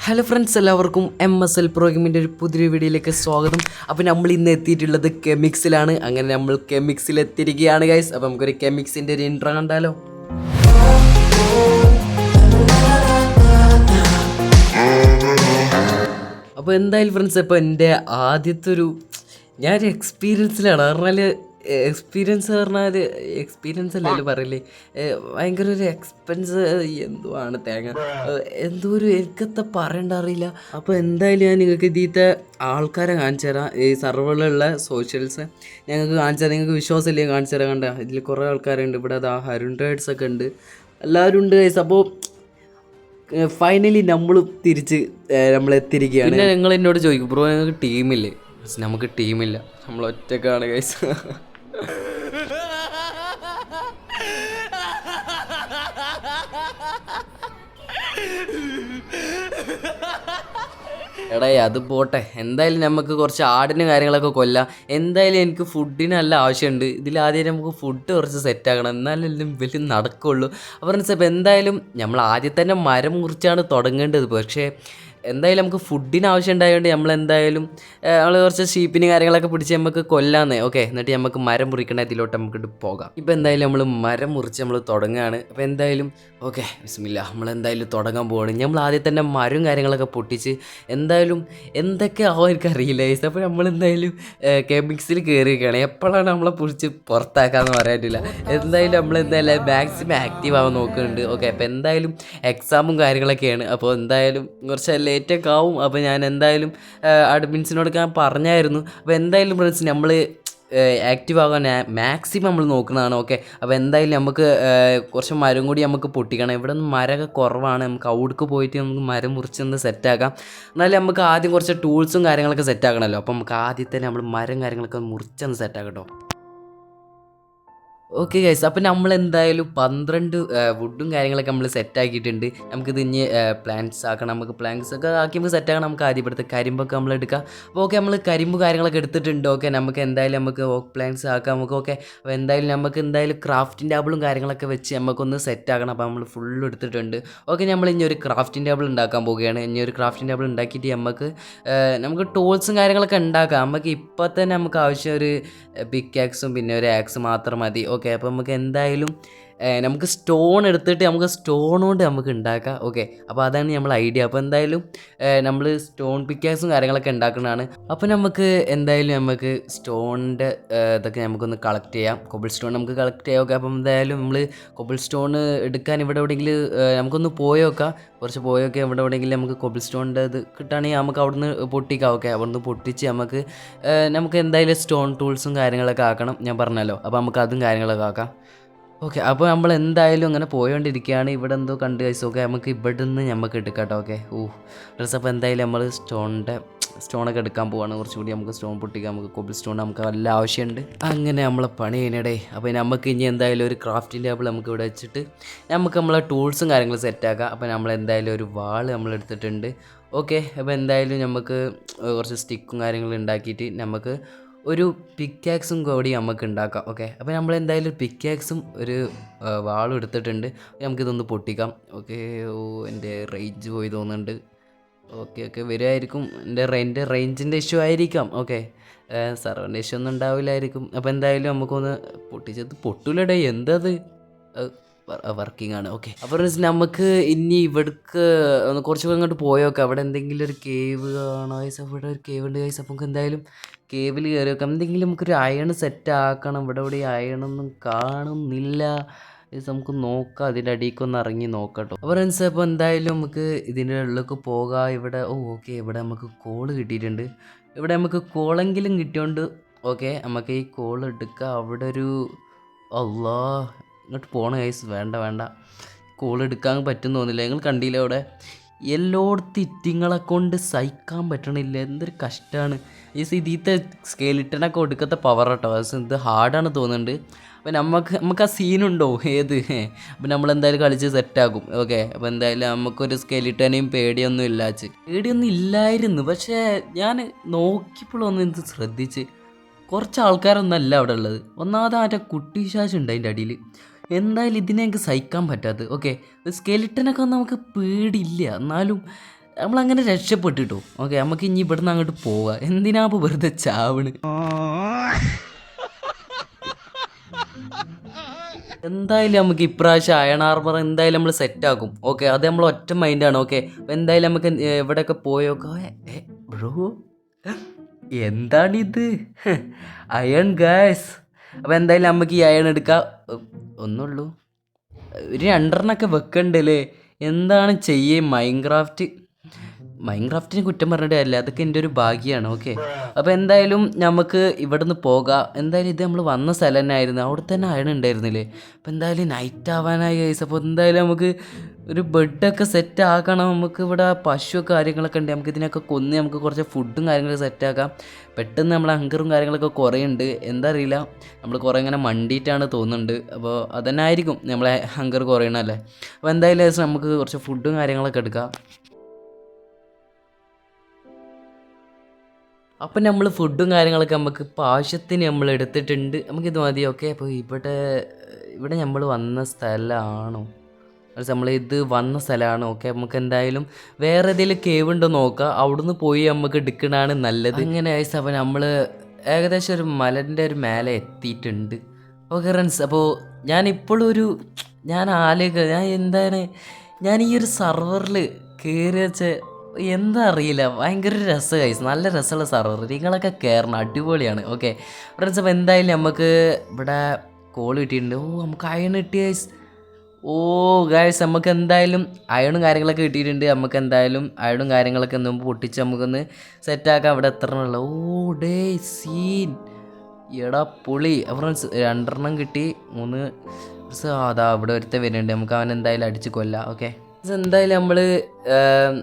Hello friends, എല്ലാവർക്കും MSL Pro Gaming ഒരു പുതിയ വീഡിയോയിലേക്ക് സ്വാഗതം. അപ്പോൾ നമ്മൾ ഇന്ന് എത്തിയിട്ടുള്ളത് കെമിക്സിലാണ്. അങ്ങനെ നമ്മൾ കെമിക്സിൽ എത്തിയിരിക്കുകയാണ് ഗൈസ്. അപ്പോൾ നമുക്കൊരു കെമിക്സിൻ്റെ ഒരു ഇൻട്രോ കണ്ടാലോ. അപ്പോൾ എന്തായാലും ഫ്രണ്ട്സ്, ഇപ്പോൾ എൻ്റെ ആദ്യത്തെ ഞാനൊരു എക്സ്പീരിയൻസിലാണ്. പറഞ്ഞാൽ എക്സ്പീരിയൻസ് അല്ലല്ലോ പറയില്ലേ, ഭയങ്കര ഒരു എക്സ്പെൻസ് എന്തോ ആണ് തേങ്ങ, എന്തോ ഒരു എനിക്കത്തെ പറയണ്ട അറിയില്ല. അപ്പോൾ എന്തായാലും ഞാൻ നിങ്ങൾക്ക് ഇതിലത്തെ ആൾക്കാരെ കാണിച്ചു തരാം. ഈ സർവറിലുള്ള സോഷ്യൽസ് ഞങ്ങൾക്ക് കാണിച്ചു തരാം. നിങ്ങൾക്ക് വിശ്വാസമില്ലേ കാണിച്ചു തരാം. കണ്ട ഇതിൽ കുറേ ആൾക്കാരുണ്ട്. ഇവിടെ അതാ ഹരുൺ ട്രേഡ്സ് ഒക്കെ ഉണ്ട്, എല്ലാവരും ഉണ്ട് ഗൈസ്. അപ്പോൾ ഫൈനലി നമ്മൾ തിരിച്ച് നമ്മൾ എത്തിയിരിക്കുകയാണ്. പിന്നെ നിങ്ങൾ എന്നോട് ചോദിക്കും, ബ്രോ ഞങ്ങൾക്ക് ടീമില്ലേ? നമുക്ക് ടീമില്ല, നമ്മൾ ഒറ്റക്കാണ് ഗൈസ്. എടാ അത് പോട്ടെ, എന്തായാലും നമുക്ക് കുറച്ച് ആടിന് കാര്യങ്ങളൊക്കെ കൊല്ലാം. എന്തായാലും എനിക്ക് ഫുഡിന് നല്ല ആവശ്യമുണ്ട്. ഇതിലാദ്യം നമുക്ക് ഫുഡ് കുറച്ച് സെറ്റാക്കണം, എന്നാലും വലിയ നടക്കുള്ളൂ. അപ്പോൾ എന്തായാലും നമ്മൾ ആദ്യം തന്നെ മരം മുറിച്ചാണ് തുടങ്ങേണ്ടത്. പക്ഷേ എന്തായാലും നമുക്ക് ഫുഡിന് ആവശ്യം ഉണ്ടായതുകൊണ്ട് നമ്മൾ കുറച്ച് ഷീപ്പിന് കാര്യങ്ങളൊക്കെ പിടിച്ച് നമുക്ക് കൊല്ലാന്നേ. ഓക്കെ, എന്നിട്ട് നമുക്ക് മരം മുറിക്കണ ഇതിലോട്ട് നമുക്ക് പോകാം. ഇപ്പോൾ എന്തായാലും നമ്മൾ മരം മുറിച്ച് നമ്മൾ തുടങ്ങുകയാണ്. അപ്പോൾ എന്തായാലും ഓക്കെ, ബിസ്മില്ലാ, നമ്മളെന്തായാലും തുടങ്ങാൻ പോവാണ്. നമ്മൾ ആദ്യം തന്നെ മരവും കാര്യങ്ങളൊക്കെ പൊട്ടിച്ച് എന്തായാലും എന്തൊക്കെ ആവും എനിക്കറിയില്ല. അപ്പോൾ നമ്മളെന്തായാലും കെമിക്സിൽ കയറിയിരിക്കുകയാണ്. എപ്പോഴാണ് നമ്മളെ പിടിച്ച് പുറത്താക്കാമെന്ന് പറയാനില്ല. എന്തായാലും മാക്സിമം ആക്റ്റീവ് ആവാൻ നോക്കുന്നുണ്ട്. ഓക്കെ, അപ്പോൾ എന്തായാലും എക്സാമും കാര്യങ്ങളൊക്കെയാണ്. അപ്പോൾ എന്തായാലും കുറച്ച് ലേറ്റൊക്കെ ആവും. അപ്പോൾ ഞാൻ എന്തായാലും അഡ്മിൻസിനോട് ഞാൻ പറഞ്ഞായിരുന്നു. അപ്പോൾ എന്തായാലും ഫ്രണ്ട്സ് നമ്മൾ ആക്റ്റീവ് ആകാൻ മാക്സിമം നമ്മൾ നോക്കുന്നതാണ്. ഓക്കെ, അപ്പോൾ എന്തായാലും നമുക്ക് കുറച്ച് മരം കൂടി നമുക്ക് പൊട്ടിക്കണം. ഇവിടെ നിന്ന് മരമൊക്കെ കുറവാണ്. നമുക്ക് അവിടേക്ക് പോയിട്ട് നമുക്ക് മരം മുറിച്ചൊന്ന് സെറ്റാക്കാം. എന്നാലും നമുക്ക് ആദ്യം കുറച്ച് ടൂൾസും കാര്യങ്ങളൊക്കെ സെറ്റാക്കണമല്ലോ. അപ്പോൾ നമുക്ക് ആദ്യം തന്നെ നമ്മൾ മരം കാര്യങ്ങളൊക്കെ മുറിച്ചൊന്ന് സെറ്റാക്കട്ടോ. ഓക്കെ ഗൈസ്, അപ്പോൾ നമ്മൾ എന്തായാലും 12 വുഡും കാര്യങ്ങളൊക്കെ നമ്മൾ സെറ്റാക്കിയിട്ടുണ്ട്. നമുക്കിത് ഇനി പ്ലാന്റ്സ് ആക്കണം. നമുക്ക് പ്ലാന്റ്സ് ഒക്കെ ആക്കി നമുക്ക് സെറ്റാക്കണം. നമുക്ക് ആദ്യം ഇവിടുത്തെ കരിമ്പൊക്കെ നമ്മൾ എടുക്കാം. അപ്പോൾ ഓക്കെ, നമ്മൾ കരിമ്പ് കാര്യങ്ങളൊക്കെ എടുത്തിട്ടുണ്ട്. ഓക്കെ, നമുക്ക് എന്തായാലും നമുക്ക് ഓക്ക് പ്ലാന്റ്സ് ആക്കാം. നമുക്ക് ഓക്കെ, അപ്പോൾ എന്തായാലും ക്രാഫ്റ്റിംഗ് ടേബിളും കാര്യങ്ങളൊക്കെ വെച്ച് നമുക്കൊന്ന് സെറ്റാക്കണം. അപ്പോൾ നമ്മൾ ഫുള്ള് എടുത്തിട്ടുണ്ട്. ഓക്കെ, നമ്മൾ ഇനി ഒരു ക്രാഫ്റ്റിംഗ് ടേബിൾ ഉണ്ടാക്കാൻ പോവുകയാണ്. ഇനി ഒരു ക്രാഫ്റ്റിംഗ് ടേബിൾ ഉണ്ടാക്കിയിട്ട് നമുക്ക് ടൂൾസും കാര്യങ്ങളൊക്കെ ഉണ്ടാക്കാം. നമുക്ക് ഇപ്പോൾ തന്നെ നമുക്ക് ആവശ്യം ഒരു പിക്കാക്സും പിന്നെ ഒരു ആക്സ് മാത്രം മതി. ഓക്കെ, അപ്പോൾ നമുക്ക് എന്തായാലും നമുക്ക് സ്റ്റോൺ എടുത്തിട്ട് നമുക്ക് സ്റ്റോൺ കൊണ്ട് നമുക്ക് ഉണ്ടാക്കാം. ഓക്കെ, അപ്പോൾ അതാണ് നമ്മൾ ഐഡിയ. അപ്പോൾ എന്തായാലും നമ്മൾ സ്റ്റോൺ പിക്കാക്സും കാര്യങ്ങളൊക്കെ ഉണ്ടാക്കുന്നതാണ്. അപ്പോൾ നമുക്ക് സ്റ്റോണിൻ്റെ ഇതൊക്കെ നമുക്കൊന്ന് കളക്ട് ചെയ്യാം. കൊബിൾ സ്റ്റോൺ നമുക്ക് കളക്ട് ചെയ്യാം. ഓക്കെ, അപ്പോൾ എന്തായാലും നമ്മൾ കൊബിൾ സ്റ്റോൺ എടുക്കാൻ ഇവിടെ എവിടെയെങ്കിലും നമുക്കൊന്ന് പോയോക്കാം. കുറച്ച് പോയൊക്കെ ഇവിടെ എവിടെയെങ്കിലും നമുക്ക് കൊബിൾ സ്റ്റോണിൻ്റെ ഇത് കിട്ടുകയാണെങ്കിൽ നമുക്ക് അവിടുന്ന് പൊട്ടിക്കാം. ഓക്കെ, അവിടുന്ന് പൊട്ടിച്ച് നമുക്ക് എന്തായാലും സ്റ്റോൺ ടൂൾസും കാര്യങ്ങളൊക്കെ ആക്കണം. ഞാൻ പറഞ്ഞല്ലോ, അപ്പോൾ നമുക്ക് അതും കാര്യങ്ങളൊക്കെ ആക്കാം. ഓക്കെ, അപ്പോൾ നമ്മൾ എന്തായാലും അങ്ങനെ പോയോണ്ടിരിക്കുകയാണ്. ഇവിടെ എന്തോ കണ്ട് കഴിച്ചു. ഓക്കെ, നമുക്ക് ഇവിടെ നിന്ന് നമുക്ക് എടുക്കാം കേട്ടോ. Okay, dress. അപ്പോൾ എന്തായാലും നമ്മൾ സ്റ്റോണൊക്കെ എടുക്കാൻ പോവാണ്. കുറച്ചുകൂടി നമുക്ക് സ്റ്റോൺ പൊട്ടിക്കാം. നമുക്ക് കൊബിൾ സ്റ്റോൺ നമുക്ക് നല്ല ആവശ്യമുണ്ട്. അങ്ങനെ നമ്മളെ പണി കഴിഞ്ഞിടേ. അപ്പോൾ നമുക്ക് ഇനി എന്തായാലും ഒരു ക്രാഫ്റ്റിംഗ് ടേബിൾ നമുക്ക് ഇവിടെ വെച്ചിട്ട് നമ്മളെ ടൂൾസും കാര്യങ്ങളും സെറ്റാക്കാം. അപ്പോൾ നമ്മൾ എന്തായാലും ഒരു വാൾ നമ്മൾ എടുത്തിട്ടുണ്ട്. ഓക്കെ, അപ്പോൾ എന്തായാലും നമുക്ക് കുറച്ച് സ്റ്റിക്കും കാര്യങ്ങളും ഉണ്ടാക്കിയിട്ട് നമുക്ക് ഒരു പിക്കാക്സും കൂടി നമുക്ക് ഉണ്ടാക്കാം. ഓക്കെ, അപ്പോൾ നമ്മൾ എന്തായാലും പിക്കാക്സും ഒരു വാളും എടുത്തിട്ടുണ്ട്. നമുക്കിതൊന്ന് പൊട്ടിക്കാം. ഓക്കെ, എൻ്റെ റേഞ്ച് പോയി തോന്നുന്നുണ്ട്. ഓക്കെ വരുമായിരിക്കും. എൻ്റെ റേഞ്ചിൻ്റെ ഇഷ്യൂ ആയിരിക്കാം. ഓക്കെ, സർവറിൻ്റെ ഇഷ്യൂ ഒന്നും ഉണ്ടാവില്ലായിരിക്കും. അപ്പോൾ എന്തായാലും നമുക്കൊന്ന് പൊട്ടൂലടേ, എന്തത് വർക്കിംഗ് ആണ്. ഓക്കെ, അപ്പോൾ നമുക്ക് ഇനി ഇവിടേക്ക് ഒന്ന് കുറച്ചുകൂടെ അങ്ങോട്ട് പോയോക്കാം. അവിടെ എന്തെങ്കിലും ഒരു കേവ് കാണോ ഗൈസ്? അവിടെ ഒരു കേവ് ഉണ്ട് ഗൈസ്. അപ്പോൾ നമുക്ക് എന്തായാലും കേവിൽ കയറി വെക്കാം. എന്തെങ്കിലും നമുക്കൊരു അയൺ സെറ്റ് ആക്കണം. ഇവിടെ അയണൊന്നും കാണുന്നില്ല. നമുക്ക് നോക്കാം, അതിൻ്റെ അടിയിലേക്കൊന്ന് ഇറങ്ങി നോക്കാം കേട്ടോ. അപ്പോൾ ഫ്രണ്ട്സ്, അപ്പോൾ എന്തായാലും നമുക്ക് ഇതിൻ്റെ ഉള്ളിലേക്ക് പോകാം. ഇവിടെ ഓക്കെ, ഇവിടെ നമുക്ക് കോള് കിട്ടിയിട്ടുണ്ട്. ഇവിടെ നമുക്ക് കോളെങ്കിലും കിട്ടിയോണ്ട് ഓക്കെ, നമുക്ക് ഈ കോൾ എടുക്കാം. അവിടെ ഒരു ഇങ്ങോട്ട് പോകണം ഗൈസ്. വേണ്ട കോൾ എടുക്കാൻ പറ്റുമെന്ന് തോന്നില്ല. നിങ്ങൾ കണ്ടില്ല അവിടെ എല്ലായിടത്തും ഇറ്റിങ്ങളെ കൊണ്ട് സഹിക്കാൻ പറ്റണില്ല. എന്തൊരു കഷ്ടമാണ്. ഇതിത്തെ സ്കെലിറ്റനൊക്കെ ഒടുക്കത്തെ പവർ കേട്ടോ. ഇത് ഹാർഡാണ് തോന്നുന്നുണ്ട്. അപ്പോൾ നമുക്ക് ആ സീനുണ്ടോ ഏത്? അപ്പോൾ നമ്മളെന്തായാലും കളിച്ച് സെറ്റാക്കും. ഓക്കെ, അപ്പോൾ എന്തായാലും നമുക്കൊരു സ്കെലിറ്റനെയും പേടിയൊന്നും ഇല്ലായിരുന്നു. പക്ഷേ ഞാൻ നോക്കിയപ്പോഴൊന്നും ഇത് ശ്രദ്ധിച്ച് കുറച്ച് ആൾക്കാരൊന്നല്ല അവിടെ ഉള്ളത്. ഒന്നാമത് മറ്റേ കുട്ടി ശാശം ഉണ്ട് അതിൻ്റെ അടിയിൽ. എന്തായാലും ഇതിനെ എനിക്ക് സഹിക്കാൻ പറ്റാത്തത്. ഓക്കെ, സ്കെലിറ്റനൊക്കെ നമുക്ക് പേടിയില്ല. എന്നാലും നമ്മളങ്ങനെ രക്ഷപ്പെട്ടിട്ടു. ഓക്കെ, നമുക്ക് ഇനി ഇവിടുന്ന് അങ്ങോട്ട് പോവാം. എന്തിനാ ഇപ്പോൾ വെറുതെ ചാവണ്? എന്തായാലും നമുക്ക് ഇപ്രാവശ്യം അയൺ ആർമർ എന്തായാലും നമ്മൾ സെറ്റാക്കും. ഓക്കെ, അത് നമ്മൾ ഒറ്റ മൈൻഡാണ്. ഓക്കെ, അപ്പോൾ എന്തായാലും നമുക്ക് എവിടെയൊക്കെ പോയോക്കാം. ബ്രോ, എന്താണിത്? Iron guys. അപ്പോൾ എന്തായാലും നമുക്ക് ഈ അയൺ എടുക്കാം. ഒന്നുള്ളൂ, ഒരു 2 വെക്കണ്ടല്ലേ? എന്താണ് ചെയ്യേ? മൈൻക്രാഫ്റ്റിന് കുറ്റം പറഞ്ഞിട്ട് അല്ല, അതൊക്കെ എൻ്റെ ഒരു ഭാഗ്യമാണ്. ഓക്കെ, അപ്പോൾ എന്തായാലും നമുക്ക് ഇവിടെ നിന്ന് പോകാം. എന്തായാലും ഇത് നമ്മൾ വന്ന സ്ഥലം തന്നെ ആയിരുന്നു, അവിടെ തന്നെ അയൺ ഉണ്ടായിരുന്നില്ലേ? അപ്പോൾ എന്തായാലും നൈറ്റ് ആവാനായി ഗൈസ്. അപ്പോൾ എന്തായാലും നമുക്ക് ഒരു ബെഡൊക്കെ സെറ്റ് ആക്കണം. നമുക്ക് ഇവിടെ പശു കാര്യങ്ങളൊക്കെ ഉണ്ട്, നമുക്ക് ഇതിനൊക്കെ കൊന്ന് നമുക്ക് കുറച്ച് ഫുഡും കാര്യങ്ങളൊക്കെ സെറ്റാക്കാം. പെട്ടെന്ന് നമ്മളെ ഹങ്കറും കാര്യങ്ങളൊക്കെ കുറേ ഉണ്ട്. എന്താ അറിയില്ല, നമ്മൾ കുറേ ഇങ്ങനെ മണ്ടിയിട്ടാണ് തോന്നുന്നുണ്ട്. അപ്പോൾ അതന്നെ ആയിരിക്കും നമ്മളെ ഹങ്കർ കുറയണല്ലേ. അപ്പോൾ എന്തായാലും നമുക്ക് കുറച്ച് ഫുഡും കാര്യങ്ങളൊക്കെ എടുക്കാം. അപ്പം നമ്മൾ ഫുഡും കാര്യങ്ങളൊക്കെ നമുക്ക് ഇപ്പോൾ ആവശ്യത്തിന് നമ്മൾ എടുത്തിട്ടുണ്ട്. നമുക്കിത് മതി. ഓക്കെ, അപ്പോൾ ഇവിടെ നമ്മൾ വന്ന സ്ഥലമാണോ? നമ്മളിത് വന്ന സ്ഥലമാണ്. ഓക്കെ, നമുക്ക് എന്തായാലും വേറെ ഏതെങ്കിലും കേവ് ഉണ്ടോ നോക്കാം, അവിടുന്ന് പോയി നമുക്ക് എടുക്കണതാണ് നല്ലത്. അങ്ങനെ ആയിസ്. അപ്പോൾ നമ്മൾ ഏകദേശം ഒരു മലൻ്റെ ഒരു മേലെ എത്തിയിട്ടുണ്ട്. ഓക്കെ ഫ്രണ്ട്സ്, അപ്പോൾ ഞാൻ എന്താണ് ഞാൻ ഈ ഒരു സർവറിൽ കയറി വെച്ച എന്താ അറിയില്ല, ഭയങ്കര രസം ഗൈസ്, നല്ല രസമുള്ള സർവർ. നിങ്ങളൊക്കെ കയറണം, അടിപൊളിയാണ്. ഓക്കെ ഫ്രണ്ട്സ്, അപ്പോൾ എന്തായാലും നമുക്ക് ഇവിടെ കോൾ കിട്ടിയിട്ടുണ്ട്. നമുക്ക് അയൺ കിട്ടി ഗൈസ്. ഗൈസ്, നമുക്ക് എന്തായാലും അയണും കാര്യങ്ങളൊക്കെ കിട്ടിയിട്ടുണ്ട്. നമുക്ക് എന്തായാലും അയണും കാര്യങ്ങളൊക്കെ മുമ്പ് പൊട്ടിച്ച് നമുക്കൊന്ന് സെറ്റാക്കാം. അവിടെ എത്രണ്ണമുള്ള ഡേ സീൻ എടാ പൊളി. ഫ്രണ്ട്സ് 2 കിട്ടി. 3 അതാ ഇവിടെ ഒരുത്ത വരുന്നുണ്ട്, നമുക്ക് അവൻ എന്തായാലും അടിച്ച് കൊല്ലാം. ഓക്കെ, എന്തായാലും നമ്മൾ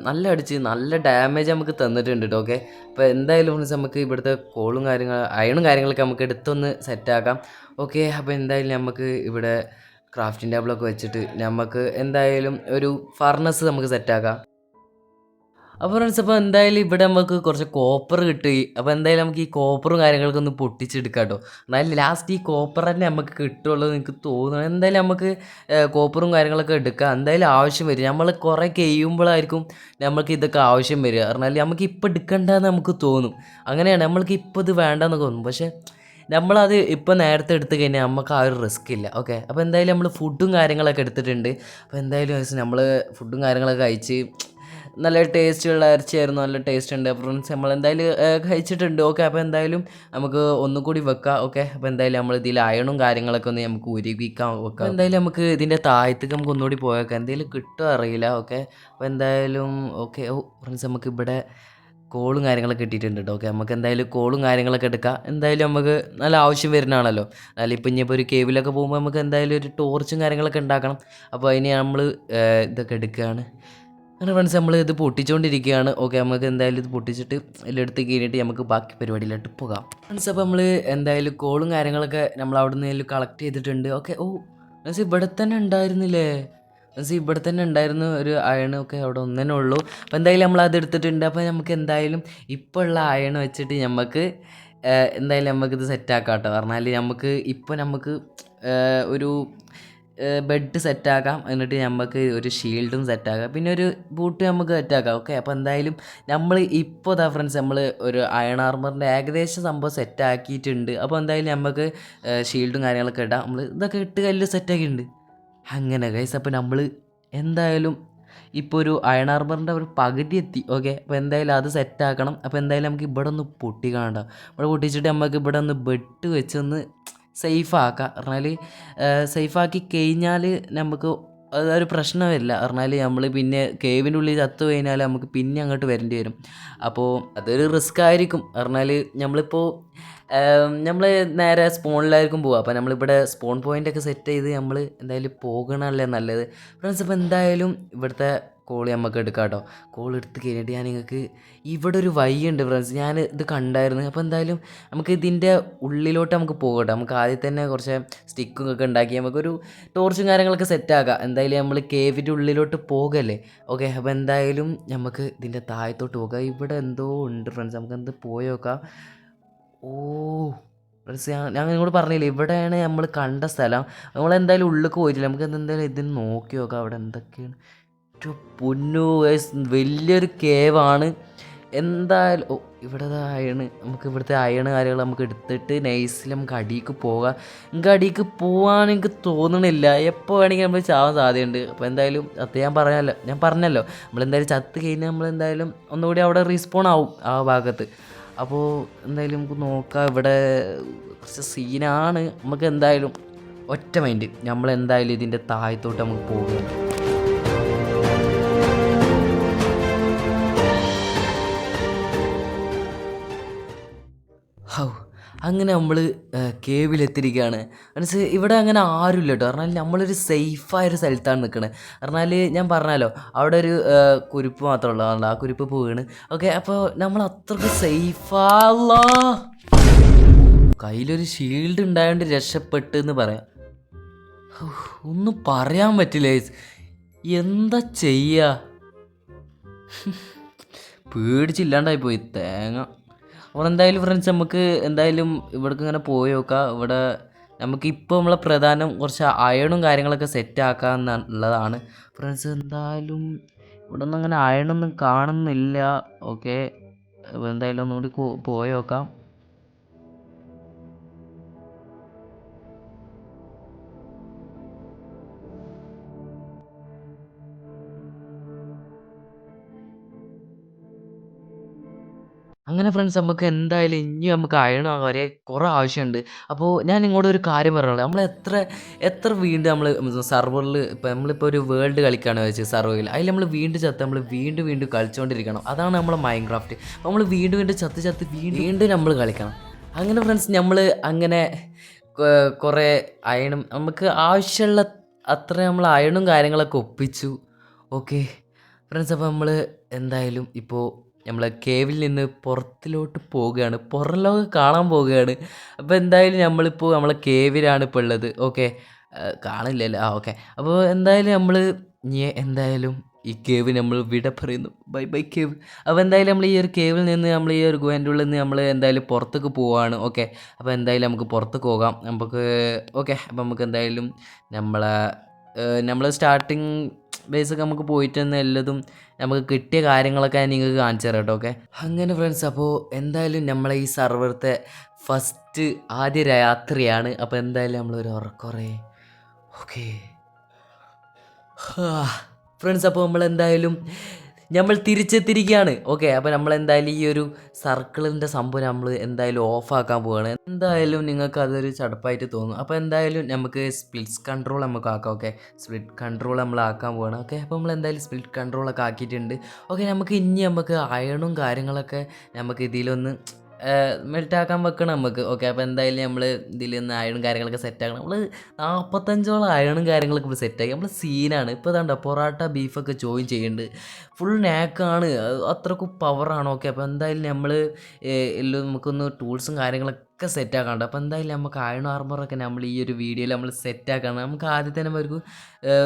നല്ല അടിച്ച് നല്ല ഡാമേജ് നമുക്ക് തന്നിട്ടുണ്ട് കേട്ടോ. ഓക്കെ, അപ്പോൾ എന്തായാലും നമുക്ക് ഇവിടുത്തെ അയണും കാര്യങ്ങളൊക്കെ നമുക്ക് എടുത്തൊന്ന് സെറ്റാക്കാം. ഓക്കെ, അപ്പോൾ എന്തായാലും നമുക്ക് ഇവിടെ ക്രാഫ്റ്റിംഗ് ടേബിളൊക്കെ വെച്ചിട്ട് നമുക്ക് എന്തായാലും ഒരു ഫർണസ് നമുക്ക് സെറ്റാക്കാം. അപ്പോൾ ഫ്രണ്ട്സ്, അപ്പോൾ എന്തായാലും ഇവിടെ നമുക്ക് കുറച്ച് കോപ്പർ കിട്ടി. അപ്പോൾ എന്തായാലും നമുക്ക് ഈ കോപ്പറും കാര്യങ്ങളൊക്കെ ഒന്ന് പൊട്ടിച്ചെടുക്കാം കേട്ടോ. എന്നാലും ലാസ്റ്റ് ഈ കോപ്പർ തന്നെ നമുക്ക് കിട്ടുള്ളൂ എനിക്ക് തോന്നുന്നു. എന്തായാലും നമുക്ക് കോപ്പറും കാര്യങ്ങളൊക്കെ എടുക്കാം. എന്തായാലും ആവശ്യം വരും, നമ്മൾ കുറേ കഴിയുമ്പോഴായിരിക്കും നമ്മൾക്ക് ഇതൊക്കെ ആവശ്യം വരിക. പറഞ്ഞാൽ നമുക്ക് ഇപ്പോൾ എടുക്കണ്ടെന്ന് നമുക്ക് തോന്നും. അങ്ങനെയാണ്, നമ്മൾക്ക് ഇപ്പോൾ ഇത് വേണ്ടെന്ന് തോന്നും. പക്ഷേ നമ്മളത് ഇപ്പോൾ നേരത്തെ എടുത്തു കഴിഞ്ഞാൽ നമുക്ക് ആ ഒരു റിസ്ക് ഇല്ല. ഓക്കെ, അപ്പോൾ എന്തായാലും നമ്മൾ ഫുഡും കാര്യങ്ങളൊക്കെ എടുത്തിട്ടുണ്ട്. അപ്പോൾ എന്തായാലും നമ്മൾ ഫുഡും കാര്യങ്ങളൊക്കെ കഴിച്ച് നല്ല ടേസ്റ്റുള്ള ഇറച്ചിയായിരുന്നു, നല്ല ടേസ്റ്റ് ഉണ്ട്. ഫ്രണ്ട്സ്, നമ്മൾ എന്തായാലും കഴിച്ചിട്ടുണ്ട്. ഓക്കെ, അപ്പോൾ എന്തായാലും നമുക്ക് ഒന്നുകൂടി വെക്കാം. ഓക്കെ, അപ്പോൾ എന്തായാലും നമ്മൾ ഇതിൽ അയണും കാര്യങ്ങളൊക്കെ ഒന്ന് നമുക്ക് ഉരുവിക്കാൻ വെക്കാം. എന്തായാലും നമുക്ക് ഇതിൻ്റെ താഴത്തേക്ക് നമുക്ക് ഒന്നുകൂടി പോയേക്കാം, എന്തെങ്കിലും കിട്ടുമോ അറിയില്ല. ഓക്കെ, അപ്പോൾ എന്തായാലും ഓക്കെ. ഫ്രണ്ട്സ്, നമുക്ക് ഇവിടെ കോളും കാര്യങ്ങളൊക്കെ കിട്ടിയിട്ടുണ്ട് കേട്ടോ. ഓക്കെ, നമുക്ക് എന്തായാലും കോളും കാര്യങ്ങളൊക്കെ എടുക്കാം. എന്തായാലും നമുക്ക് നല്ല ആവശ്യം വരുന്നതാണല്ലോ. അല്ല, ഇനിയിപ്പോൾ ഒരു കേവിലൊക്കെ പോകുമ്പോൾ നമുക്ക് എന്തായാലും ഒരു ടോർച്ചും കാര്യങ്ങളൊക്കെ ഉണ്ടാക്കണം. അപ്പോൾ അതിന് നമ്മൾ ഇതൊക്കെ എടുക്കുകയാണ്. അങ്ങനെ ഫ്രണ്ട്സ്, നമ്മൾ ഇത് പൊട്ടിച്ചുകൊണ്ടിരിക്കുകയാണ്. ഓക്കെ, നമുക്ക് എന്തായാലും ഇത് പൊട്ടിച്ചിട്ട് ഇതിലെടുത്ത് കഴിഞ്ഞിട്ട് നമുക്ക് ബാക്കി പരിപാടിയിലോട്ട് പോകാം. ഫ്രണ്ട്സ്, അപ്പോൾ നമ്മൾ എന്തായാലും കോളും കാര്യങ്ങളൊക്കെ നമ്മൾ അവിടെ നിന്ന് കളക്ട് ചെയ്തിട്ടുണ്ട്. ഓക്കെ, മീൻസ് ഇവിടെ തന്നെ ഉണ്ടായിരുന്നില്ലേ? ഇവിടെ തന്നെ ഉണ്ടായിരുന്നു ഒരു അയൺ. ഒക്കെ അവിടെ ഒന്നേ ഉള്ളൂ. അപ്പോൾ എന്തായാലും നമ്മൾ അത് എടുത്തിട്ടുണ്ട്. അപ്പോൾ നമുക്ക് എന്തായാലും ഇപ്പോൾ ഉള്ള അയൺ വെച്ചിട്ട് എന്തായാലും നമുക്കിത് സെറ്റാക്കാം കേട്ടോ. പറഞ്ഞാൽ നമുക്ക് ഒരു ബെഡ് സെറ്റാക്കാം. എന്നിട്ട് നമുക്ക് ഒരു ഷീൽഡും സെറ്റാക്കാം, പിന്നെ ഒരു ബൂട്ട് നമുക്ക് സെറ്റാക്കാം. ഓക്കെ, അപ്പോൾ എന്തായാലും നമ്മൾ ഇപ്പോൾ ഫ്രണ്ട്സ് നമ്മൾ ഒരു അയൺ ആർമറിൻ്റെ ഏകദേശം സംഭവം സെറ്റാക്കിയിട്ടുണ്ട്. അപ്പോൾ എന്തായാലും നമുക്ക് ഷീൽഡും കാര്യങ്ങളൊക്കെ ഇടാം. നമ്മൾ ഇതൊക്കെ ഇട്ട് കല്ല് സെറ്റാക്കിയിട്ടുണ്ട്. അങ്ങനെ ഗൈസ്, അപ്പോൾ നമ്മൾ എന്തായാലും ഇപ്പോൾ ഒരു അയൺ ആർമറിൻ്റെ ഒരു പകുതി എത്തി. ഓക്കെ, അപ്പോൾ എന്തായാലും അത് സെറ്റാക്കണം. അപ്പോൾ എന്തായാലും നമുക്ക് ഇവിടെ ഒന്ന് പൊട്ടിക്കാണ്ട, ഇവിടെ പൊട്ടിച്ചിട്ട് നമുക്ക് ഇവിടെ ഒന്ന് ബെഡ് വെച്ചൊന്ന് സേഫാക്കാം. പറഞ്ഞാൽ സേഫാക്കി കഴിഞ്ഞാൽ നമുക്ക് അതൊരു പ്രശ്നം വരില്ല. പറഞ്ഞാൽ നമ്മൾ പിന്നെ കേവിൻ്റെ ഉള്ളിൽ ചത്തു കഴിഞ്ഞാൽ നമുക്ക് പിന്നെ അങ്ങോട്ട് വരേണ്ടി വരും. അപ്പോൾ അതൊരു റിസ്ക് ആയിരിക്കും. പറഞ്ഞാൽ നമ്മൾ നേരെ സ്പോണിലായിരിക്കും പോവുക. അപ്പോൾ നമ്മളിവിടെ സ്പോൺ പോയിൻ്റൊക്കെ സെറ്റ് ചെയ്ത് നമ്മൾ എന്തായാലും പോകണമല്ലേ നല്ലത്. ഫ്രണ്ട്സ്, ഇപ്പോൾ എന്തായാലും ഇവിടുത്തെ കോൾ നമുക്ക് എടുക്കാം കേട്ടോ. കോൾ എടുത്ത് കഴിഞ്ഞിട്ട് ഞാൻ നിങ്ങൾക്ക് ഇവിടെ ഒരു വഴിയുണ്ട് ഫ്രണ്ട്സ്, ഞാൻ ഇത് കണ്ടായിരുന്നു. അപ്പോൾ എന്തായാലും നമുക്ക് ഇതിൻ്റെ ഉള്ളിലോട്ട് നമുക്ക് പോകട്ടെ. നമുക്ക് ആദ്യം തന്നെ കുറച്ച് സ്റ്റിക്കും ഒക്കെ ഉണ്ടാക്കി നമുക്കൊരു ടോർച്ചും കാര്യങ്ങളൊക്കെ സെറ്റാക്കാം. എന്തായാലും നമ്മൾ കേവിൻ്റെ ഉള്ളിലോട്ട് പോകല്ലേ. ഓക്കെ, അപ്പോൾ എന്തായാലും നമുക്ക് ഇതിൻ്റെ താഴത്തോട്ട് പോകാം. ഇവിടെ എന്തോ ഉണ്ട് ഫ്രണ്ട്സ്, നമുക്ക് എന്ത് പോയി നോക്കാം. ഫ്രണ്ട്സ്, ഞാൻ നിങ്ങളോട് പറഞ്ഞില്ലേ, ഇവിടെയാണ് നമ്മൾ കണ്ട സ്ഥലം. നമ്മളെന്തായാലും ഉള്ളിലേക്ക് പോയിട്ടില്ല. നമുക്ക് എന്തായാലും ഇതിന് നോക്കി നോക്കാം അവിടെ എന്തൊക്കെയാണ്. പൊന്നു guys, വലിയൊരു കേവാണ് എന്തായാലും. ഓ, ഇവിടെ അയണ്, നമുക്ക് ഇവിടുത്തെ അയണ് കാര്യങ്ങൾ നമുക്ക് എടുത്തിട്ട് നൈസിൽ നമുക്ക് അടിക്ക് പോകാം. നമുക്ക് അടിക്ക് പോകാൻ എനിക്ക് തോന്നണില്ല, എപ്പോൾ വേണമെങ്കിൽ നമ്മൾ ചാവാൻ സാധ്യതയുണ്ട്. അപ്പോൾ എന്തായാലും അത് ഞാൻ പറഞ്ഞല്ലോ നമ്മളെന്തായാലും ചത്ത് കഴിഞ്ഞാൽ നമ്മളെന്തായാലും ഒന്നുകൂടി അവിടെ റീസ്പോൺ ആവും ആ ഭാഗത്ത്. അപ്പോൾ എന്തായാലും നമുക്ക് നോക്കാം. ഇവിടെ കുറച്ച് സീനാണ്. നമുക്ക് എന്തായാലും ഒറ്റ മൈൻഡ് നമ്മളെന്തായാലും ഇതിൻ്റെ താഴത്തോട്ട് നമുക്ക് പോകുകയാണ്. ഹൗ, അങ്ങനെ നമ്മൾ കേവിലെത്തിയിരിക്കുകയാണ്. മീൻസ് ഇവിടെ അങ്ങനെ ആരുമില്ല കേട്ടോ. പറഞ്ഞാൽ നമ്മളൊരു സേഫായൊരു സ്ഥലത്താണ് നിൽക്കുന്നത്. പറഞ്ഞാൽ ഞാൻ പറഞ്ഞല്ലോ അവിടെ ഒരു കുരുപ്പ് മാത്രമേ ഉള്ളൂ, ആ കുരുപ്പ് പോവുകയാണ്. ഓക്കെ, അപ്പോൾ നമ്മൾ അത്രയ്ക്ക് സേഫാല്ല. കയ്യിലൊരു ഷീൽഡ് ഉണ്ടായതുകൊണ്ട് രക്ഷപ്പെട്ട് എന്ന് പറയാം. ഒന്നും പറയാൻ പറ്റില്ല, എന്താ ചെയ്യുക, പേടിച്ചില്ലാണ്ടായി പോയി തേങ്ങ. അപ്പോൾ എന്തായാലും ഫ്രണ്ട്സ് നമുക്ക് എന്തായാലും ഇവിടേക്ക് ഇങ്ങനെ പോയി നോക്കാം. ഇവിടെ നമുക്കിപ്പോൾ നമ്മളെ പ്രധാനം കുറച്ച് അയണും കാര്യങ്ങളൊക്കെ സെറ്റ് ആക്കാന്നുള്ളതാണ് ഫ്രണ്ട്സ്. എന്തായാലും ഇവിടെ ഒന്നും അങ്ങനെ അയണൊന്നും കാണുന്നില്ല. ഓക്കെ, എന്തായാലും ഒന്നുകൂടി പോയി നോക്കാം. അങ്ങനെ ഫ്രണ്ട്സ് നമുക്ക് എന്തായാലും ഇനി നമുക്ക് അയൺ വരെ കുറേ ആവശ്യമുണ്ട്. അപ്പോൾ ഞാൻ നിങ്ങളോട് ഒരു കാര്യം പറയാനുള്ളത്, നമ്മൾ എത്ര വീണ്ടും നമ്മൾ സർവറിൽ ഇപ്പോൾ നമ്മളിപ്പോൾ ഒരു വേൾഡ് കളിക്കുകയാണ് വെച്ച് സർവറിൽ, അതിൽ നമ്മൾ വീണ്ടും ചത്ത് നമ്മൾ വീണ്ടും കളിച്ചുകൊണ്ടിരിക്കണം. അതാണ് നമ്മളെ മൈൻക്രാഫ്റ്റ്. അപ്പോൾ നമ്മൾ വീണ്ടും ചത്ത് വീണ്ടും നമ്മൾ കളിക്കണം. അങ്ങനെ ഫ്രണ്ട്സ് നമ്മൾ അങ്ങനെ കുറേ അയണും നമുക്ക് ആവശ്യമുള്ള അത്ര നമ്മൾ അയണും കാര്യങ്ങളൊക്കെ ഒപ്പിച്ചു. ഓക്കെ ഫ്രണ്ട്സ്, അപ്പോൾ നമ്മൾ എന്തായാലും ഇപ്പോൾ നമ്മൾ കേവിൽ നിന്ന് പുറത്തിലോട്ട് പോവുകയാണ്, പുറം ലോകം കാണാൻ പോവുകയാണ്. അപ്പോൾ എന്തായാലും നമ്മളിപ്പോൾ നമ്മളെ കേവിലാണ് ഇപ്പോൾ ഉള്ളത്. ഓക്കെ, കാണില്ലല്ലോ. ഓക്കെ, അപ്പോൾ എന്തായാലും നമ്മൾ എന്തായാലും ഈ കേവ് നമ്മൾ വിട പറയുന്നു. Bye bye cave. അപ്പോൾ എന്തായാലും നമ്മൾ ഈ ഒരു കേവിൽ നിന്ന് നമ്മൾ ഈ ഒരു ഗുഹേൻ്റെ ഉള്ളിൽ നിന്ന് നമ്മൾ എന്തായാലും പുറത്തേക്ക് പോവുകയാണ്. ഓക്കെ, അപ്പോൾ എന്തായാലും നമുക്ക് പുറത്തേക്ക് പോകാം നമുക്ക്. ഓക്കെ, അപ്പോൾ നമുക്ക് എന്തായാലും നമ്മൾ സ്റ്റാർട്ടിങ് ബേസൊക്കെ നമുക്ക് പോയിട്ട് തന്നെ എല്ലതും നമുക്ക് കിട്ടിയ കാര്യങ്ങളൊക്കെ നിങ്ങൾക്ക് കാണിച്ചു തരാം കേട്ടോ. ഓക്കെ, അങ്ങനെ ഫ്രണ്ട്സ് അപ്പോൾ എന്തായാലും നമ്മളെ ഈ സർവറത്തെ ഫസ്റ്റ് ആദ്യ രാത്രിയാണ്. അപ്പോൾ എന്തായാലും നമ്മളൊരു ഉറക്കുറേ. ഓക്കെ ഫ്രണ്ട്സ്, അപ്പോൾ നമ്മൾ തിരിച്ചെത്തിരിക്കുകയാണ്. ഓക്കെ, അപ്പോൾ നമ്മളെന്തായാലും ഈ ഒരു സർക്കിളിൻ്റെ സംഭവം നമ്മൾ എന്തായാലും ഓഫാക്കാൻ പോവുകയാണ്. എന്തായാലും നിങ്ങൾക്ക് അതൊരു ചടപ്പായിട്ട് തോന്നും. അപ്പോൾ എന്തായാലും നമുക്ക് സ്പ്ലിറ്റ്സ് കൺട്രോൾ നമുക്ക് ആക്കാം. ഓക്കെ, സ്പ്ലിറ്റ് കൺട്രോൾ നമ്മൾ ആക്കാൻ പോവുകയാണ്. ഓക്കെ, അപ്പോൾ നമ്മൾ എന്തായാലും സ്പ്ലിറ്റ് കൺട്രോളൊക്കെ ആക്കിയിട്ടുണ്ട്. ഓക്കെ, നമുക്ക് അയണും കാര്യങ്ങളൊക്കെ നമുക്ക് ഇതിലൊന്ന് മെൽറ്റാക്കാൻ വെക്കണം നമുക്ക്. ഓക്കെ, അപ്പോൾ എന്തായാലും നമ്മൾ ഇതിൽ നിന്ന് അയണും കാര്യങ്ങളൊക്കെ സെറ്റാക്കണം. നമ്മൾ 45ഓളം അയണും കാര്യങ്ങളൊക്കെ ഇപ്പോൾ സെറ്റാക്കി നമ്മൾ സീനാണ്. ഇപ്പോൾ ഇതാണ്ടോ പൊറാട്ട ബീഫൊക്കെ ജോയിൻ ചെയ്യുന്നുണ്ട്. ഫുൾ നാക്കാണ്, അത്രക്കും പവറാണ്. ഓക്കെ, അപ്പോൾ എന്തായാലും നമ്മൾ എല്ലാം നമുക്കൊന്ന് ടൂൾസും കാര്യങ്ങളൊക്കെ സെറ്റാക്കാണ്ട്. അപ്പോൾ എന്തായാലും നമുക്ക് അയൺ ആർമറൊക്കെ നമ്മൾ ഈ ഒരു വീഡിയോയിൽ നമ്മൾ സെറ്റാക്കണം. നമുക്ക് ആദ്യം തന്നെ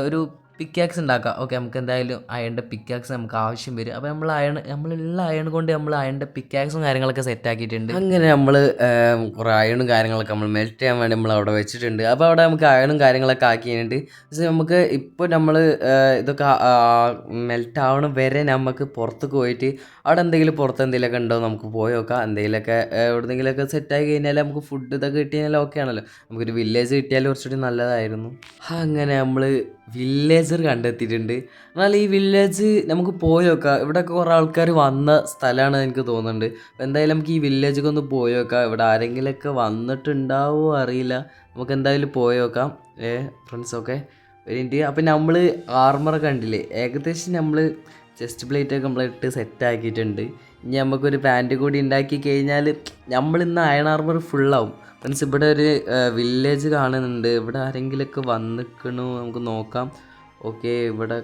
ഒരു പിക്കാക്സ് ഉണ്ടാക്കാം. ഓക്കെ, നമുക്ക് എന്തായാലും അയണിൻ്റെ പിക്കാക്സ് നമുക്ക് ആവശ്യം വരും. അപ്പോൾ നമ്മളുള്ള അയൺ കൊണ്ട് നമ്മൾ അയണിൻ്റെ പിക്കാക്സും കാര്യങ്ങളൊക്കെ സെറ്റാക്കിയിട്ടുണ്ട്. അങ്ങനെ നമ്മൾ കുറേ അയണും കാര്യങ്ങളൊക്കെ നമ്മൾ മെൽറ്റ് ചെയ്യാൻ വേണ്ടി നമ്മൾ അവിടെ വെച്ചിട്ടുണ്ട്. അപ്പോൾ അവിടെ നമുക്ക് അയണും കാര്യങ്ങളൊക്കെ ആക്കിയിട്ടുണ്ട്. പക്ഷേ നമുക്ക് ഇപ്പോൾ നമ്മൾ ഇതൊക്കെ മെൽറ്റ് ആവണം വരെ നമുക്ക് പുറത്തേക്ക് പോയിട്ട് അവിടെ പുറത്ത് എന്തെങ്കിലുമൊക്കെ ഉണ്ടോ നമുക്ക് പോയി നോക്കാം. എന്തെങ്കിലുമൊക്കെ എവിടെയെങ്കിലുമൊക്കെ സെറ്റാക്കി കഴിഞ്ഞാൽ നമുക്ക് ഫുഡ് ഇതൊക്കെ കിട്ടി കഴിഞ്ഞാൽ ഓക്കെ ആണല്ലോ. നമുക്കൊരു വില്ലേജ് കിട്ടിയാൽ കുറച്ചുകൂടി നല്ലതായിരുന്നു. അങ്ങനെ നമ്മൾ വില്ലേജർ കണ്ടെത്തിയിട്ടുണ്ട്. എന്നാൽ ഈ വില്ലേജ് നമുക്ക് പോയി നോക്കാം. ഇവിടെയൊക്കെ കുറേ ആൾക്കാർ വന്ന സ്ഥലമാണ് എനിക്ക് തോന്നുന്നുണ്ട്. അപ്പോൾ എന്തായാലും നമുക്ക് ഈ വില്ലേജൊക്കെ ഒന്ന് പോയി നോക്കാം. ഇവിടെ ആരെങ്കിലുമൊക്കെ വന്നിട്ടുണ്ടാവുമോ അറിയില്ല. നമുക്ക് എന്തായാലും പോയി നോക്കാം. ഫ്രണ്ട്സ് ഓക്കെ വേണ്ടി. അപ്പം നമ്മൾ ആർമറൊക്കെ കണ്ടില്ലേ, ഏകദേശം നമ്മൾ ചെസ്റ്റ് പ്ലേറ്റൊക്കെ നമ്മളിട്ട് സെറ്റാക്കിയിട്ടുണ്ട്. ഇനി നമുക്കൊരു പാൻറ്റ് കൂടി ഉണ്ടാക്കി കഴിഞ്ഞാൽ നമ്മളിന്ന് അയൺ ആർമർ ഫുള്ളാവും. ഫ്രണ്ട്സ് ഇവിടെ ഒരു വില്ലേജ് കാണുന്നുണ്ട്. ഇവിടെ ആരെങ്കിലുമൊക്കെ വന്നിക്കണോ നമുക്ക് നോക്കാം. ഓക്കെ, ഇവിടെ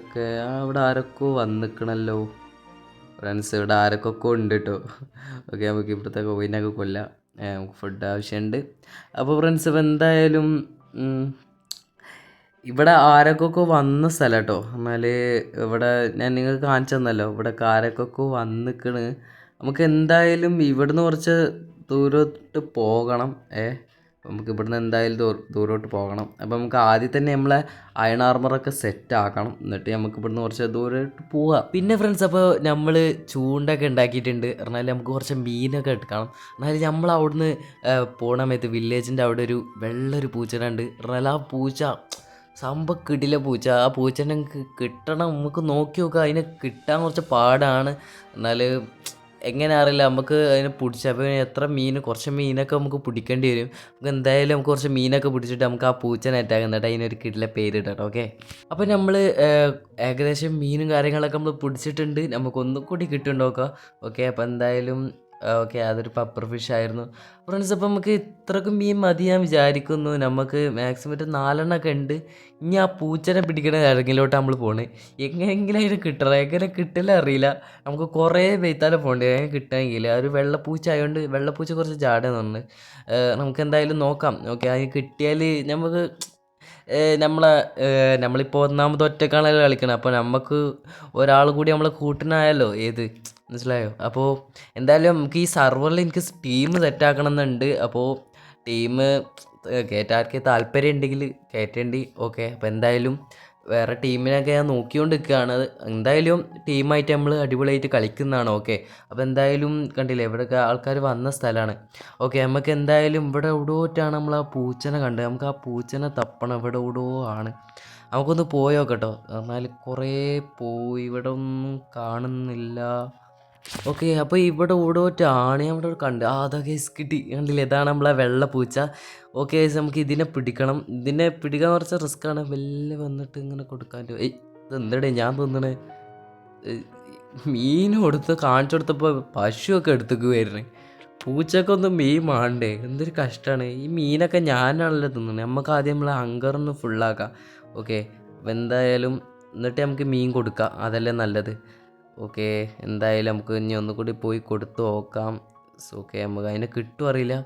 ആരൊക്കെ വന്നിക്കണല്ലോ ഫ്രണ്ട്സ്. ഇവിടെ ആരൊക്കെ ഉണ്ട് കേട്ടോ. ഓക്കെ, നമുക്ക് ഇവിടുത്തെ കോയിനൊക്കെ കൊല്ലാം. നമുക്ക് ഫുഡ് ആവശ്യമുണ്ട്. അപ്പോൾ ഫ്രണ്ട്സ് ഇപ്പോൾ എന്തായാലും ഇവിടെ ആരൊക്കെ വന്ന സ്ഥലം കേട്ടോ. എന്നാൽ ഇവിടെ ഞാൻ നിങ്ങൾക്ക് കാണിച്ചു തന്നല്ലോ, ഇവിടെ ആരൊക്കെ വന്നിക്കണ്. നമുക്ക് എന്തായാലും ഇവിടുന്ന് കുറച്ച് ദൂരത്ത് പോകണം. നമുക്ക് ഇവിടുന്ന് എന്തായാലും ദൂരോട്ട് പോകണം. അപ്പോൾ നമുക്ക് ആദ്യം തന്നെ നമ്മളെ അയൺ ആർമറൊക്കെ സെറ്റ് ആക്കണം. എന്നിട്ട് നമുക്ക് ഇവിടുന്ന് കുറച്ച് ദൂരോട്ട് പോവാം. പിന്നെ ഫ്രണ്ട്സ്, അപ്പോൾ നമ്മൾ ചൂണ്ടൊക്കെ ഉണ്ടാക്കിയിട്ടുണ്ട്. പറഞ്ഞാൽ നമുക്ക് കുറച്ച് മീനൊക്കെ എടുക്കണം. എന്നാൽ നമ്മൾ അവിടുന്ന് പോണ സമയത്ത് വില്ലേജിൻ്റെ അവിടെ ഒരു വെള്ളൊരു പൂച്ചനെ ഉണ്ട്. പറഞ്ഞാൽ ആ പൂച്ച സംഭവം കിടില പൂച്ച. ആ പൂച്ചനെ നമുക്ക് കിട്ടണം. നമുക്ക് നോക്കി നോക്കാം, അതിനെ കിട്ടാൻ കുറച്ച് പാടാണ്. എന്നാൽ എങ്ങനെ അറിയില്ല, നമുക്ക് അതിനെ പിടിച്ച അപ്പോൾ എത്ര മീൻ, കുറച്ച് മീനൊക്കെ നമുക്ക് പിടിക്കേണ്ടി വരും. നമുക്ക് എന്തായാലും നമുക്ക് കുറച്ച് മീനൊക്കെ പിടിച്ചിട്ട് നമുക്ക് ആ പൂച്ചനെ അറ്റാക്ക് എന്നിട്ട് അതിനൊരു കിടില പേരിട്ടോ. ഓക്കെ, അപ്പോൾ നമ്മൾ ഏകദേശം മീനും കാര്യങ്ങളൊക്കെ നമ്മൾ പിടിച്ചിട്ടുണ്ട്. നമുക്ക് ഒന്നും കൂടി കിട്ടുന്നുണ്ടോക്കാം. ഓക്കെ, അപ്പോൾ എന്തായാലും ഓക്കെ, അതൊരു പപ്പർ ഫിഷ് ആയിരുന്നു ഫ്രണ്ട്സ്. അപ്പോൾ നമുക്ക് ഇത്രക്കും മീൻ മതി ഞാൻ വിചാരിക്കുന്നു. നമുക്ക് മാക്സിമം ഒരു 4 എണ്ണമൊക്കെ ഉണ്ട്. ഇനി ആ പൂച്ചനെ പിടിക്കണ ഇറങ്ങിലോട്ട് നമ്മൾ പോണേ. എങ്ങനെയെങ്കിലും അതിനെ കിട്ടണം. എങ്ങനെ കിട്ടില്ല അറിയില്ല. നമുക്ക് കുറേ വെയ്ത്താലെ പോകണ്ടേ അതിനെ കിട്ടണമെങ്കിൽ. ആ ഒരു വെള്ളപ്പൂച്ച ആയതുകൊണ്ട്, വെള്ളപ്പൂച്ച കുറച്ച് ജാടയെന്ന് പറഞ്ഞു. നമുക്ക് എന്തായാലും നോക്കാം. ഓക്കെ, അതിന് കിട്ടിയാൽ നമുക്ക് നമ്മളിപ്പോൾ ഒന്നാമത് ഒറ്റക്കാണല്ലോ കളിക്കണം. അപ്പോൾ നമുക്ക് ഒരാൾ കൂടി നമ്മളെ കൂട്ടിനായല്ലോ. മനസ്സിലായോ? അപ്പോൾ എന്തായാലും നമുക്ക് ഈ സർവറിൽ എനിക്ക് ടീം സെറ്റാക്കണം എന്നുണ്ട്. അപ്പോൾ ടീം ആർക്ക് താല്പര്യം ഉണ്ടെങ്കിൽ കയറ്റേണ്ടി. ഓക്കെ, അപ്പോൾ എന്തായാലും വേറെ ടീമിനൊക്കെ ഞാൻ നോക്കിക്കൊണ്ട് നിൽക്കുകയാണ്. എന്തായാലും ടീമായിട്ട് നമ്മൾ അടിപൊളിയായിട്ട് കളിക്കുന്നതാണ്. ഓക്കെ, അപ്പോൾ എന്തായാലും കണ്ടില്ലേ, ഇവിടെയൊക്കെ ആൾക്കാർ വന്ന സ്ഥലമാണ്. ഓക്കെ, നമുക്ക് എന്തായാലും ഇവിടെ എവിടെയോട്ടാണ് നമ്മൾ ആ പൂച്ചനെ കണ്ടത്. നമുക്ക് ആ പൂച്ചനെ തപ്പണം. ഇവിടെ എവിടെയോ ആണ്. നമുക്കൊന്ന് പോയോ കേട്ടോ. എന്നാൽ കുറേ പോയി, ഇവിടെ ഒന്നും കാണുന്നില്ല. ഓക്കെ, അപ്പോൾ ഇവിടെ ഓടോറ്റാണ് നമ്മുടെ കണ്ട്. അതൊക്കെ കിട്ടി, കണ്ടില്ലേ, ഇതാണ് നമ്മളെ വെള്ളപ്പൂച്ച. ഓക്കെ, നമുക്ക് ഇതിനെ പിടിക്കണം. ഇതിനെ പിടിക്കാൻ കുറച്ച് റിസ്ക്കാണ്. വെല്ലെ വന്നിട്ട് ഇങ്ങനെ കൊടുക്കാൻ. ഇതെന്തടേ ഞാൻ തോന്നണേ, മീൻ കാണിച്ചു കൊടുത്തപ്പോൾ പശുവൊക്കെ എടുത്തേക്കുമായിരുന്നു. പൂച്ചക്കൊന്നും മീൻ മാണ്ടേ, എന്തൊരു കഷ്ടമാണ്. ഈ മീനൊക്കെ ഞാനാണല്ലോ തിന്നുന്നത്. നമുക്ക് ആദ്യം നമ്മളെ ഹങ്കറൊന്ന് ഫുള്ളാക്കാം. ഓക്കെ, അപ്പോൾ എന്തായാലും എന്നിട്ട് നമുക്ക് മീൻ കൊടുക്കാം, അതല്ലേ നല്ലത്. ഓക്കെ, എന്തായാലും നമുക്ക് ഇനി ഒന്നുകൂടി പോയി കൊടുത്ത് നോക്കാം. ഓക്കെ, നമുക്ക് അതിനെ കിട്ടും അറിയില്ല.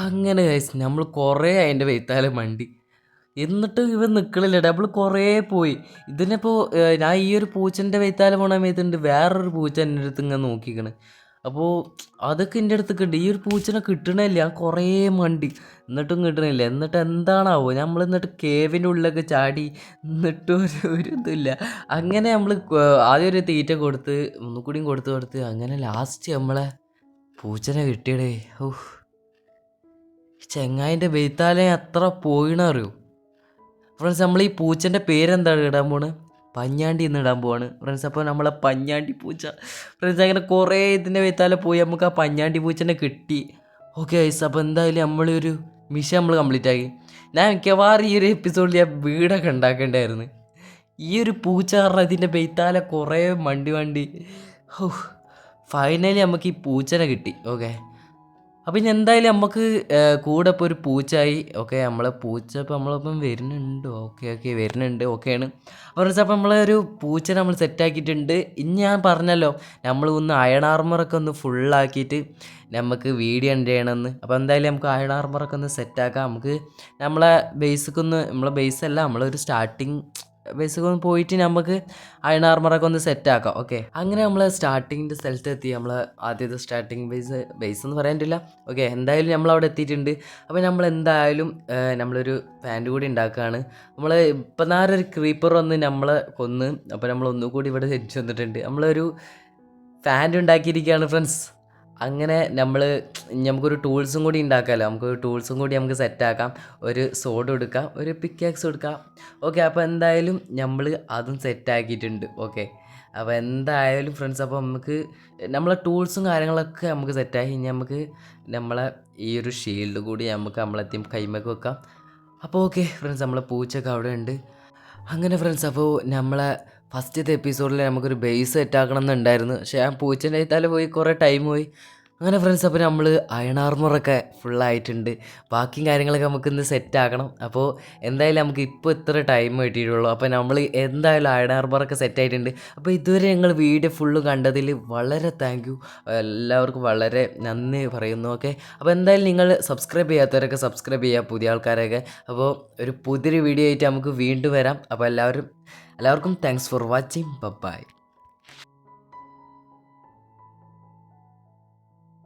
അങ്ങനെ നമ്മൾ കുറേ അതിൻ്റെ വെയ്ത്താലെ മണ്ടി, എന്നിട്ട് ഇവൻ നിൽക്കണില്ല. ഡബിൾ കുറേ പോയി. ഇതിനിപ്പോൾ ഞാൻ ഈ ഒരു പൂച്ചൻ്റെ വെയ്ത്താലെ പോണ സമയത്തുണ്ട് വേറൊരു പൂച്ച എൻ്റെ അടുത്ത് ഇങ്ങനെ നോക്കിക്കണ്. അപ്പോൾ അതൊക്കെ എൻ്റെ അടുത്തൊക്കെ ഉണ്ട്. ഈ ഒരു പൂച്ചനെ കിട്ടണില്ല. ഞാൻ കുറേ മണ്ടി, എന്നിട്ടും കിട്ടണില്ല. എന്നിട്ട് എന്താണാവോ, നമ്മൾ എന്നിട്ട് കേവിൻ്റെ ഉള്ളിലൊക്കെ ചാടി, എന്നിട്ടും ഒരു ഇതില്ല. അങ്ങനെ നമ്മൾ ആദ്യം ഒരു തീറ്റ കൊടുത്ത്, ഒന്നുകൂടിയും കൊടുത്ത് അങ്ങനെ ലാസ്റ്റ് നമ്മളെ പൂച്ചനെ കിട്ടിയടേ. ഓഹ്, ചെങ്ങായിൻ്റെ വെയ്ത്താലെ എത്ര പോയിണറിയോ ഫ്രണ്ട്സ്. നമ്മൾ ഈ പൂച്ചൻ്റെ പേരെന്താണ് ഇടാൻ പോണ്? പഞ്ഞാണ്ടി എന്ന് ഇടാൻ പോവാണ് ഫ്രണ്ട്സ്. അപ്പോൾ നമ്മളെ പഞ്ഞാണ്ടി പൂച്ച ഫ്രണ്ട്സ്, അങ്ങനെ കുറേ ഇതിൻ്റെ വെയ്ത്താലെ പോയി നമുക്ക് ആ പഞ്ഞാണ്ടി പൂച്ചനെ കിട്ടി. ഓക്കെ ഗൈസ്, അപ്പോൾ എന്തായാലും നമ്മളൊരു മിഷൻ നമ്മൾ കംപ്ലീറ്റ് ആക്കി. ഞാൻ മിക്കവാറും ഈ ഒരു എപ്പിസോഡിൽ ഞാൻ വീടൊക്കെ ഉണ്ടാക്കേണ്ടായിരുന്നു. ഈ ഒരു പൂച്ച കാരണം ഇതിൻ്റെ വെയ്ത്താലെ കുറേ വണ്ടി. ഫൈനലി നമുക്ക് ഈ പൂച്ചനെ കിട്ടി. ഓക്കെ, അപ്പം ഇനി എന്തായാലും നമുക്ക് കൂടെ ഇപ്പോൾ ഒരു പൂച്ചയായി. ഓക്കെ, നമ്മളെ പൂച്ച ഇപ്പോൾ നമ്മളിപ്പം വരുന്നുണ്ട്. ഓക്കെ വരുന്നുണ്ട്. ഓക്കെയാണ് ഫ്രണ്ട്സ്. അപ്പോൾ നമ്മളൊരു പൂച്ച നമ്മൾ സെറ്റാക്കിയിട്ടുണ്ട്. ഇനി ഞാൻ പറഞ്ഞല്ലോ നമ്മൾ ഒന്ന് അയൺ ആർമറൊക്കെ ഒന്ന് ഫുള്ളാക്കിയിട്ട് നമുക്ക് വീഡിയോ എൻഡ് ചെയ്യണമെന്ന്. അപ്പോൾ എന്തായാലും നമുക്ക് അയൺ ആർമറൊക്കെ ഒന്ന് സെറ്റാക്കാം. നമുക്ക് നമ്മളെ നമ്മളെ ബേസല്ല, നമ്മളൊരു സ്റ്റാർട്ടിങ് ബേസിക് ഒന്ന് പോയിട്ട് നമുക്ക് അയൺ ആർമറൊക്കെ ഒന്ന് സെറ്റാക്കാം. ഓക്കെ, അങ്ങനെ നമ്മൾ സ്റ്റാർട്ടിങ്ങിൻ്റെ സ്ഥലത്തെത്തി. നമ്മൾ ആദ്യത്തെ സ്റ്റാർട്ടിങ് ബേസ് എന്ന് പറയാനില്ല. ഓക്കെ, എന്തായാലും നമ്മളവിടെ എത്തിയിട്ടുണ്ട്. അപ്പോൾ നമ്മൾ എന്തായാലും നമ്മളൊരു പാൻറ് കൂടി ഉണ്ടാക്കുകയാണ്. നമ്മൾ ഇപ്പം നേരൊരു ക്രീപ്പർ വന്ന് നമ്മളെ കൊന്ന്. അപ്പോൾ നമ്മൾ ഒന്നുകൂടി ഇവിടെ തിരിച്ചു വന്നിട്ടുണ്ട്. നമ്മളൊരു പാൻറ് ഉണ്ടാക്കിയിരിക്കുകയാണ് ഫ്രണ്ട്സ്. അങ്ങനെ നമുക്കൊരു ടൂൾസും കൂടി ഉണ്ടാക്കാമല്ലോ. നമുക്കൊരു ടൂൾസും കൂടി നമുക്ക് സെറ്റാക്കാം. ഒരു സോഡ് എടുക്കാം, ഒരു പിക്കാക്സ് എടുക്കാം. ഓക്കെ, അപ്പോൾ എന്തായാലും നമ്മൾ അതും സെറ്റാക്കിയിട്ടുണ്ട്. ഓക്കെ, അപ്പോൾ എന്തായാലും ഫ്രണ്ട്സ്, അപ്പോൾ നമുക്ക് നമ്മളെ ടൂൾസും കാര്യങ്ങളൊക്കെ നമുക്ക് സെറ്റാക്കി. ഇനി നമുക്ക് നമ്മളെ ഈ ഒരു ഷീൽഡ് കൂടി നമുക്ക് നമ്മളെത്തിയും കൈമൊക്കെ വെക്കാം. അപ്പോൾ ഓക്കെ ഫ്രണ്ട്സ്, നമ്മളെ പൂച്ചൊക്കെ അവിടെ ഉണ്ട്. അങ്ങനെ ഫ്രണ്ട്സ്, അപ്പോൾ നമ്മളെ ഫസ്റ്റത്തെ എപ്പിസോഡിൽ നമുക്കൊരു ബേസ് സെറ്റാക്കണം എന്നുണ്ടായിരുന്നു. പക്ഷേ ആ പൂച്ചൻ്റെ കയ്യിൽ പോയി കുറേ ടൈം പോയി. അങ്ങനെ ഫ്രണ്ട്സ്, അപ്പോൾ നമ്മൾ അയൺ ആർമറൊക്കെ ഫുള്ളായിട്ടുണ്ട്. ബാക്കിയും കാര്യങ്ങളൊക്കെ നമുക്കിന്ന് സെറ്റാക്കണം. അപ്പോൾ എന്തായാലും നമുക്ക് ഇപ്പോൾ ഇത്ര ടൈം കിട്ടിയിട്ടുള്ളൂ. അപ്പോൾ നമ്മൾ എന്തായാലും അയൺ ആർമറൊക്കെ സെറ്റായിട്ടുണ്ട്. അപ്പോൾ ഇതുവരെ ഞങ്ങൾ വീഡിയോ ഫുള്ള് കണ്ടതിൽ വളരെ താങ്ക് യു. എല്ലാവർക്കും വളരെ നന്ദി പറയുന്നു. ഓക്കെ, അപ്പോൾ എന്തായാലും നിങ്ങൾ സബ്സ്ക്രൈബ് ചെയ്യാത്തവരൊക്കെ സബ്സ്ക്രൈബ് ചെയ്യുക, പുതിയ ആൾക്കാരൊക്കെ. അപ്പോൾ ഒരു പുതിയൊരു വീഡിയോ ആയിട്ട് നമുക്ക് വീണ്ടും വരാം. അപ്പോൾ എല്ലാവർക്കും താങ്ക്സ് ഫോർ വാച്ചിങ്. ബൈ.